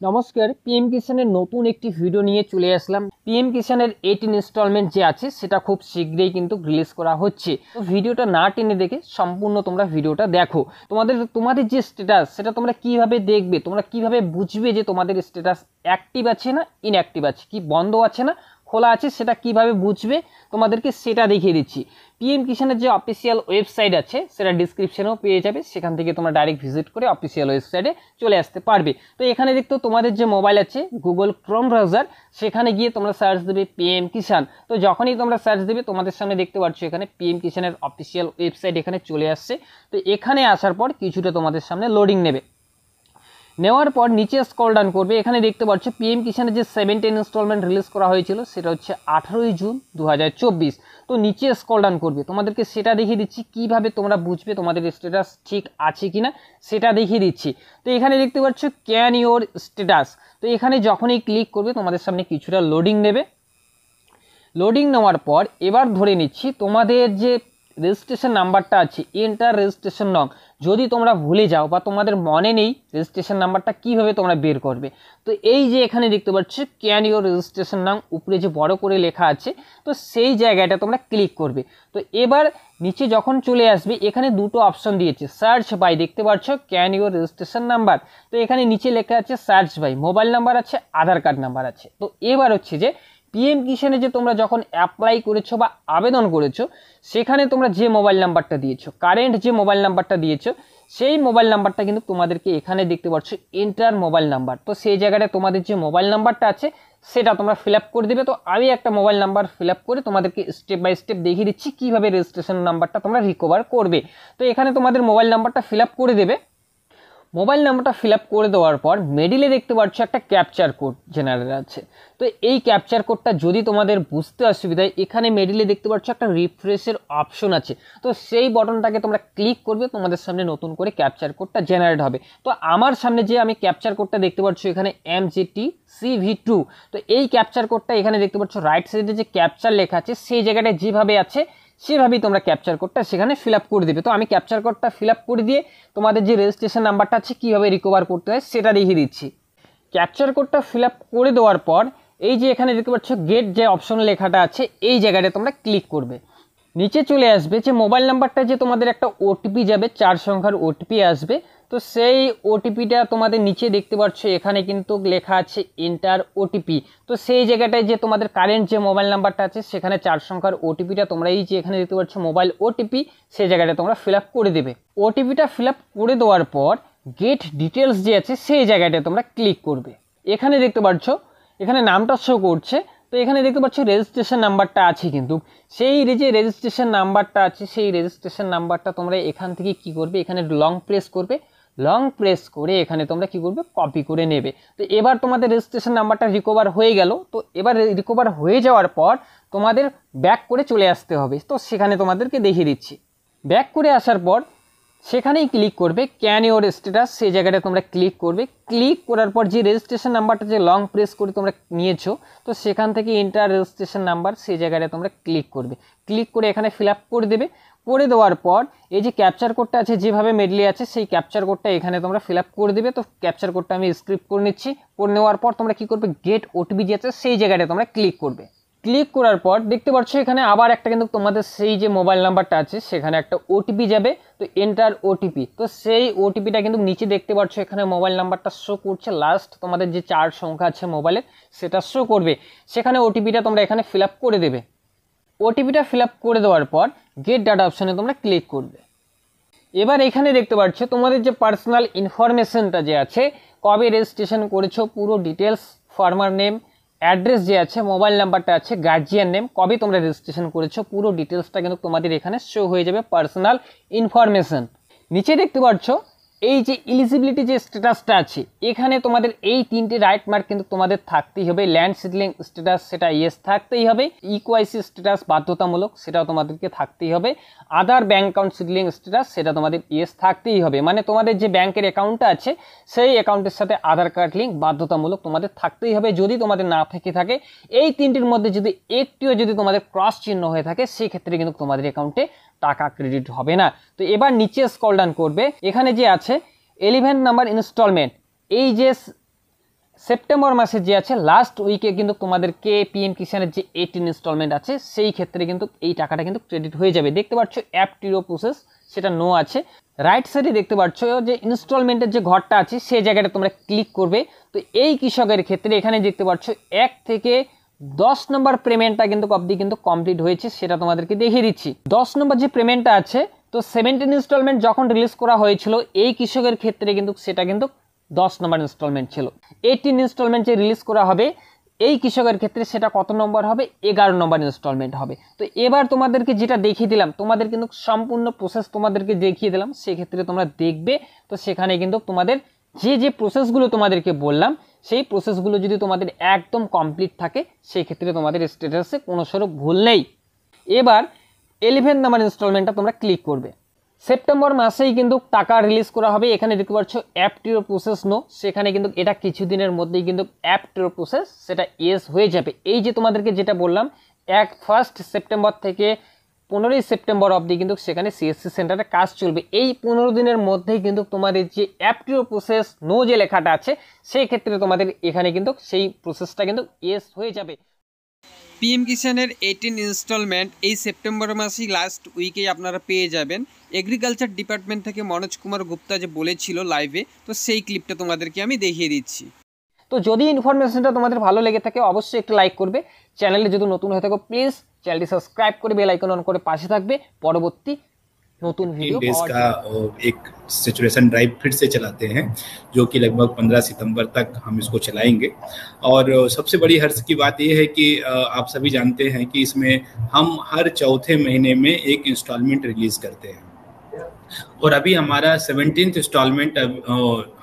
নমস্কার, পিএম কিষানের নতুন একটি ভিডিও নিয়ে চলে আসলাম। পিএম কিষানের 18 ইনস্টলমেন্ট যে আছে সেটা খুব শীঘ্রই কিন্তু রিলিজ করা হচ্ছে। তো ভিডিওটা না টেনে দেখে সম্পূর্ণ তোমরা ভিডিওটা দেখো। তোমাদের যে স্ট্যাটাস সেটা তোমরা কিভাবে দেখবে, তোমরা কিভাবে বুঝবে যে তোমাদের স্ট্যাটাস অ্যাক্টিভ আছে না ইনঅ্যাক্টিভ আছে, কি বন্ধ আছে না খোলা আছে, সেটা কিভাবে বুঝবে তোমাদেরকে সেটা দেখিয়ে দিচ্ছি। পিএম কিষানের যে অফিসিয়াল ওয়েবসাইট আছে সেটা ডিসক্রিপশনেও পেয়ে যাবে, সেখান থেকে তোমরা ডাইরেক্ট ভিজিট করে অফিসিয়াল ওয়েবসাইটে চলে আসতে পারবে। তো এখানে দেখতো তোমাদের যে মোবাইল আছে গুগল ক্রোম ব্রাউজার, সেখানে গিয়ে তোমরা সার্চ দেবে পিএম কিষান। তো যখনই তোমরা সার্চ দেবে তোমাদের সামনে দেখতে পাচ্ছ এখানে পিএম কিষানের অফিসিয়াল ওয়েবসাইট এখানে চলে আসছে। তো এখানে আসার পর কিছুটা তোমাদের সামনে লোডিং নেবে, নেওয়ার পর নিচে স্ক্রল ডাউন করবে। এখানে দেখতে পাচ্ছ পিএম কিষানের যে 17 ইনস্টলমেন্ট রিলিজ করা হয়েছিল সেটা হচ্ছে 18 জুন 2024। তো নিচে স্ক্রল ডাউন করবে, তোমাদেরকে সেটা দেখিয়ে দিচ্ছি কিভাবে তোমরা বুঝবে তোমাদের স্ট্যাটাস ঠিক আছে কিনা সেটা দেখিয়ে দিচ্ছি। তো এখানে দেখতে পাচ্ছ ক্যান ইওর স্ট্যাটাস। তো এখানে যখনই ক্লিক করবে তোমাদের সামনে কিছুটা লোডিং নেবে। লোডিং নেওয়ার পর এবার ধরে নিচ্ছি তোমাদের যে রেজিস্ট্রেশন নাম্বারটা আছে, এন্টার রেজিস্ট্রেশন নং, যদি তোমরা ভুলে যাও বা তোমাদের মনে নেই রেজিস্ট্রেশন নাম্বারটা কিভাবে তোমরা বের করবে, তো এই যে এখানে দেখতে পাচ্ছ ক্যান ইওর রেজিস্ট্রেশন নং উপরে যে বড় করে লেখা আছে, তো সেই জায়গাটা তোমরা ক্লিক করবে। তো এবার নিচে যখন চলে আসবে এখানে দুটো অপশন দিয়েছে, সার্চ বাই, দেখতে পাচ্ছ ক্যান ইওর রেজিস্ট্রেশন নাম্বার। তো এখানে নিচে লেখা আছে সার্চ বাই, মোবাইল নাম্বার আছে, আধার কার্ড নাম্বার আছে। তো এবার হচ্ছে যে পিএম কিষানে যে তোমরা যখন অ্যাপ্লাই করেছো বা আবেদন করেছো সেখানে তোমরা যে মোবাইল নাম্বারটা দিয়েছো, কারেন্ট যে মোবাইল নাম্বারটা দিয়েছো, সেই মোবাইল নাম্বারটা কিন্তু তোমাদেরকে এখানে দেখতে পাচ্ছ এন্টার মোবাইল নাম্বার। তো সেই জায়গাটায় তোমাদের যে মোবাইল নাম্বারটা আছে সেটা তোমরা ফিল আপ করে দেবে। তো আমি একটা মোবাইল নাম্বার ফিল আপ করে তোমাদেরকে স্টেপ বাই স্টেপ দেখিয়ে দিচ্ছি কীভাবে রেজিস্ট্রেশন নাম্বারটা তোমরা রিকভার করবে। তো এখানে তোমাদের মোবাইল নাম্বারটা ফিল আপ করে দেবে। মোবাইল নাম্বারটা ফিল আপ করে দেওয়ার পর মিডিলে দেখতে পাচ্ছ একটা ক্যাপচার কোড জেনারেট আছে। তো এই ক্যাপচার কোডটা যদি তোমাদের বুঝতে অসুবিধা হয়, এখানে মিডিলে দেখতে পাচ্ছ একটা রিফ্রেশের অপশন আছে। তো সেই বটনটাকে তোমরা ক্লিক করবে, তোমাদের সামনে নতুন করে ক্যাপচার কোডটা জেনারেট হবে। তো আমার সামনে যে আমি ক্যাপচার কোডটা দেখতে পাচ্ছ এখানে MGTCV2। তো এই ক্যাপচার কোডটা এখানে দেখতে পাচ্ছ রাইট সাইডে যে ক্যাপচার লেখা আছে সেই জায়গাটায় যেভাবে আছে সেভাবেই তোমরা ক্যাপচার কোডটা সেখানে ফিল আপ করে দেবে। তো আমি ক্যাপচার কোডটা ফিল আপ করে দিয়ে তোমাদের যে রেজিস্ট্রেশন নাম্বারটা আছে কীভাবে রিকভার করতে হয় সেটা দেখিয়ে দিচ্ছি। ক্যাপচার কোডটা ফিল আপ করে দেওয়ার পর এই যে এখানে দেখতে পাচ্ছ গেট যে অপশন লেখাটা আছে এই জায়গাটা তোমরা ক্লিক করবে। নিচে চলে আসবে যে মোবাইল নাম্বারটা যে তোমাদের একটা ওটিপি যাবে, 4 সংখ্যার ওটিপি আসবে। তো সেই ওটিপিটা তোমাদের নিচে দেখতে পাচ্ছ এখানে কিন্তু লেখা আছে এন্টার ওটিপি। তো সেই জায়গাটায় যে তোমাদের কারেন্ট যে মোবাইল নাম্বারটা আছে সেখানে 4 সংখ্যার ওটিপিটা তোমরা এই যে এখানে দেখতে পাচ্ছ মোবাইল ওটিপি, সেই জায়গাটা তোমরা ফিল আপ করে দেবে। ওটিপিটা ফিল আপ করে দেওয়ার পর গেট ডিটেলস যে আছে সেই জায়গাটায় তোমরা ক্লিক করবে। এখানে দেখতে পাচ্ছ এখানে নামটা শো করছে। তো এখানে দেখতে পাচ্ছ রেজিস্ট্রেশন নাম্বারটা আছে, কিন্তু সেই যে রেজিস্ট্রেশন নাম্বারটা আছে সেই রেজিস্ট্রেশন নাম্বারটা তোমরা এখান থেকে কি করবে, এখানে লং প্রেস করবে। লং প্রেস করে এখানে তোমরা কি করবে, কপি করে নেবে। তো এবার তোমাদের রেজিস্ট্রেশন নাম্বারটা রিকভার হয়ে গেল। তো এবার রিকভার হয়ে যাওয়ার পর তোমাদের ব্যাক করে চলে আসতে হবে। তো সেখানে তোমাদেরকে দেখিয়ে দিচ্ছি। ব্যাক করে আসার পর সেখানেই ক্লিক করবে ক্যান ইওর স্ট্যাটাস, সেই জায়গাটা তোমরা ক্লিক করবে। ক্লিক করার পর যে রেজিস্ট্রেশন নাম্বারটা যে লং প্রেস করে তোমরা নিয়েছো, তো সেখান থেকে এন্টার রেজিস্ট্রেশন নাম্বার, সেই জায়গাটা তোমরা ক্লিক করবে। ক্লিক করে এখানে ফিল আপ করে দেবে। করে দেওয়ার পর এই যে ক্যাপচার কোডটা আছে যেভাবে মেডলি আছে সেই ক্যাপচার কোডটা এখানে তোমরা ফিল আপ করে দেবে। তো ক্যাপচার কোডটা আমি স্ক্রিপ্ট করে নিচ্ছি। করে নেওয়ার পর তোমরা কি করবে, গেট ওটিপি যে আছে সেই জায়গাটা তোমরা ক্লিক করবে। ক্লিক করার পর দেখতে পাচ্ছ এখানে আবার একটা কিন্তু তোমাদের সেই যে মোবাইল নাম্বারটা আছে সেখানে একটা ওটিপি যাবে। তো এন্টার ওটিপি, তো সেই ওটিপিটা কিন্তু নিচে দেখতে পাচ্ছ এখানে মোবাইল নাম্বারটা শো করছে, লাস্ট তোমাদের যে 4 সংখ্যা আছে মোবাইলের সেটা শো করবে। সেখানে ওটিপিটা তোমরা এখানে ফিল আপ করে দেবে। ওটিপিটা ফিল আপ করে দেওয়ার পর গেট ডাটা অপশানে তোমরা ক্লিক করবে। এবার এখানে দেখতে পাচ্ছ তোমাদের যে পার্সোনাল ইনফরমেশনটা যে আছে, কবে রেজিস্ট্রেশন করেছো, পুরো ডিটেলস, ফার্মার নেম, অ্যাড্রেস যে আছে, মোবাইল নাম্বারটা আছে, গার্জিয়ান নেম, কবে তোমরা রেজিস্ট্রেশন করেছো, পুরো ডিটেলসটা কিন্তু তোমাদের এখানে শো হয়ে যাবে পার্সোনাল ইনফরমেশন। নিচে দেখতে পাচ্ছ এই যে এলিজিবিলিটি যে স্ট্যাটাসটা আছে এখানে তোমাদের এই 3টে রাইট মার্ক কিন্তু তোমাদের থাকতেই হবে। ল্যান্ড সিডলিং স্ট্যাটাস সেটা ইয়েস থাকতেই হবে। ইকোয়াইসি স্ট্যাটাস বাধ্যতামূলক সেটাও তোমাদেরকে থাকতেই হবে। আদার ব্যাঙ্ক অ্যাকাউন্ট সিডলিং স্ট্যাটাস সেটা তোমাদের ইয়েস থাকতেই হবে, মানে তোমাদের যে ব্যাংকের অ্যাকাউন্টটা আছে সেই অ্যাকাউন্টের সাথে আধার কার্ড লিঙ্ক বাধ্যতামূলক তোমাদের থাকতেই হবে। যদি তোমাদের না থেকে থাকে, এই 3টির মধ্যে যদি একটিও যদি তোমাদের ক্রস চিহ্ন হয়ে থাকে সেই ক্ষেত্রে কিন্তু তোমাদের অ্যাকাউন্টে টাকা ক্রেডিট হবে না। তো এবার নিচে স্ক্রল ডাউন করবে, এখানে যে আছে 11 নাম্বার ইনস্টলমেন্ট, এই যে সেপ্টেম্বর মাসে যে আছে লাস্ট উইকে কিন্তু তোমাদেরকে পিএম কিষানের যে 18 ইনস্টলমেন্ট আছে সেই ক্ষেত্রে কিন্তু এই টাকাটা কিন্তু ক্রেডিট হয়ে যাবে। দেখতে পাচ্ছ অ্যাপ টিরো প্রসেস সেটা নো আছে। রাইট সাইডে দেখতে পাচ্ছ যে ইনস্টলমেন্টের যে ঘরটা আছে সেই জায়গাটা তোমরা ক্লিক করবে। তো এই কৃষকের ক্ষেত্রে এখানে দেখতে পাচ্ছ 1 থেকে 10 নম্বর পেমেন্টটা কিন্তু অবধি কিন্তু কমপ্লিট হয়েছে, সেটা তোমাদেরকে দেখিয়ে দিচ্ছি। 10 নম্বর যে পেমেন্টটা আছে, তো 17 ইনস্টলমেন্ট যখন রিলিজ করা হয়েছিল এই কৃষকের ক্ষেত্রে কিন্তু সেটা কিন্তু 10 নম্বর ইনস্টলমেন্ট ছিল। 18 ইনস্টলমেন্ট যে রিলিজ করা হবে এই কৃষকের ক্ষেত্রে সেটা কত নম্বর হবে? 11 নম্বর ইনস্টলমেন্ট হবে। তো এবার তোমাদেরকে যেটা দেখিয়ে দিলাম, তোমাদের কিন্তু সম্পূর্ণ প্রসেস তোমাদেরকে দেখিয়ে দিলাম, সেক্ষেত্রে তোমরা দেখবে। তো সেখানে কিন্তু তোমাদের যে প্রসেসগুলো তোমাদেরকে বললাম সেই প্রসেসগুলো যদি তোমাদের একদম কমপ্লিট থাকে সেই ক্ষেত্রে তোমাদের স্ট্যাটাসে কোনো স্বরূপ ভুল নেই। এবার 11 নাম্বার ইনস্টলমেন্টটা তোমরা ক্লিক করবে। সেপ্টেম্বর মাসেই কিন্তু টাকা রিলিজ করা হবে। এখানে দেখতে পাচ্ছ অ্যাপ টিরো প্রসেস নো, সেখানে কিন্তু এটা কিছুদিনের মধ্যেই কিন্তু অ্যাপ টিরো প্রসেস সেটা ইয়েস হয়ে যাবে। এই যে তোমাদেরকে যেটা বললাম 1 সেপ্টেম্বর থেকে 15 সেপ্টেম্বর অবধি কিন্তু সেখানে সিএসসি সেন্টারে কাজ চলবে। এই 15 দিনের মধ্যেই কিন্তু তোমাদের যে অ্যাপ টিরো প্রসেস নো যে লেখাটা আছে সেই ক্ষেত্রে তোমাদের এখানে কিন্তু সেই প্রসেসটা কিন্তু ইয়েস হয়ে যাবে। পিএম কিষানের 18 ইনস্টলমেন্ট এই সেপ্টেম্বর মাসেই লাস্ট উইকেই আপনারা পেয়ে যাবেন। এগ্রিকালচার ডিপার্টমেন্ট থেকে মনোজ কুমার গুপ্তা যে বলেছিল লাইভে, তো সেই ক্লিপটা তোমাদেরকে আমি দেখিয়ে দিচ্ছি। তো যদি ইনফরমেশনটা তোমাদের ভালো লেগে থাকে অবশ্যই একটু লাইক করবে, চ্যানেলে যদি নতুন হয়ে থাকো প্লিজ চ্যানেলটি সাবস্ক্রাইব করে বেল আইকন অন করে পাশে থাকবে পরবর্তী नतून वीडियो का एक सिचुएशन ड्राइव फिर से चलाते हैं, जो कि लगभग 15 सितंबर तक हम इसको चलाएंगे। और सबसे बड़ी हर्ष की बात यह है कि आप सभी जानते हैं कि इसमें हम हर चौथे महीने में एक इंस्टॉलमेंट रिलीज करते हैं, और अभी हमारा 17th इंस्टॉलमेंट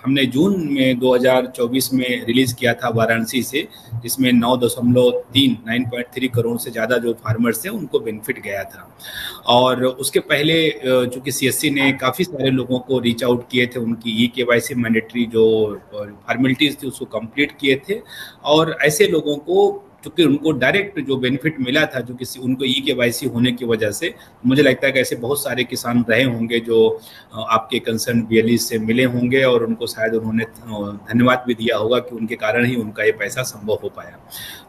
हमने जून में 2024 में रिलीज किया था वाराणसी से, जिसमें 9.3 करोड़ से ज़्यादा जो फार्मर्स थे उनको बेनिफिट गया था। और उसके पहले चूँकि सीएससी ने काफ़ी सारे लोगों को रीच आउट किए थे, उनकी EKYC मैंडेटरी जो फॉर्मेलिटीज़ थी उसको कंप्लीट किए थे, और ऐसे लोगों को क्योंकि उनको डायरेक्ट जो बेनिफिट मिला था, जो किसी उनको EKYC होने की वजह से, मुझे लगता है कि ऐसे बहुत सारे किसान रहे होंगे जो आपके कंसर्न BLE से मिले होंगे और उनको शायद उन्होंने धन्यवाद भी दिया होगा कि उनके कारण ही उनका ये पैसा संभव हो पाया।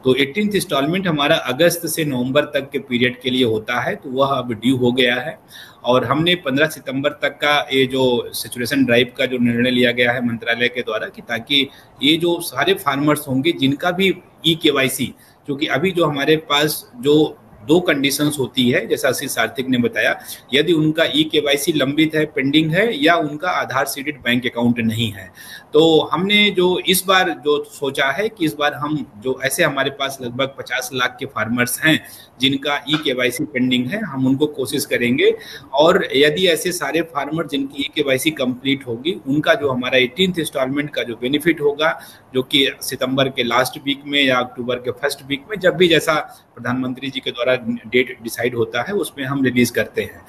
तो 18th इंस्टॉलमेंट हमारा अगस्त से नवंबर तक के पीरियड के लिए होता है, तो वह अब ड्यू हो गया है। और हमने 15 सितंबर तक का ये जो सिचुएशन ड्राइव का जो निर्णय लिया गया है मंत्रालय के द्वारा, कि ताकि ये जो सारे फार्मर्स होंगे जिनका भी EKYC, क्योंकि अभी जो हमारे पास जो 2 कंडीशंस होती है, जैसा श्री सार्थक ने बताया, यदि उनका EKYC लंबित है, पेंडिंग है, या उनका आधार सीडेड बैंक अकाउंट नहीं है। तो हमने जो इस बार जो सोचा है कि इस बार हम जो ऐसे हमारे पास लगभग 50 लाख के फार्मर्स हैं जिनका EKYC पेंडिंग है, हम उनको कोशिश करेंगे। और यदि ऐसे सारे फार्मर जिनकी EKYC कंप्लीट होगी, उनका जो हमारा 18th इंस्टॉलमेंट का जो बेनिफिट होगा, जो कि सितंबर के लास्ट वीक में या अक्टूबर के फर्स्ट वीक में, जब भी जैसा प्रधानमंत्री जी के द्वारा डेट डिसाइड होता है, उसमें हम रिलीज करते हैं।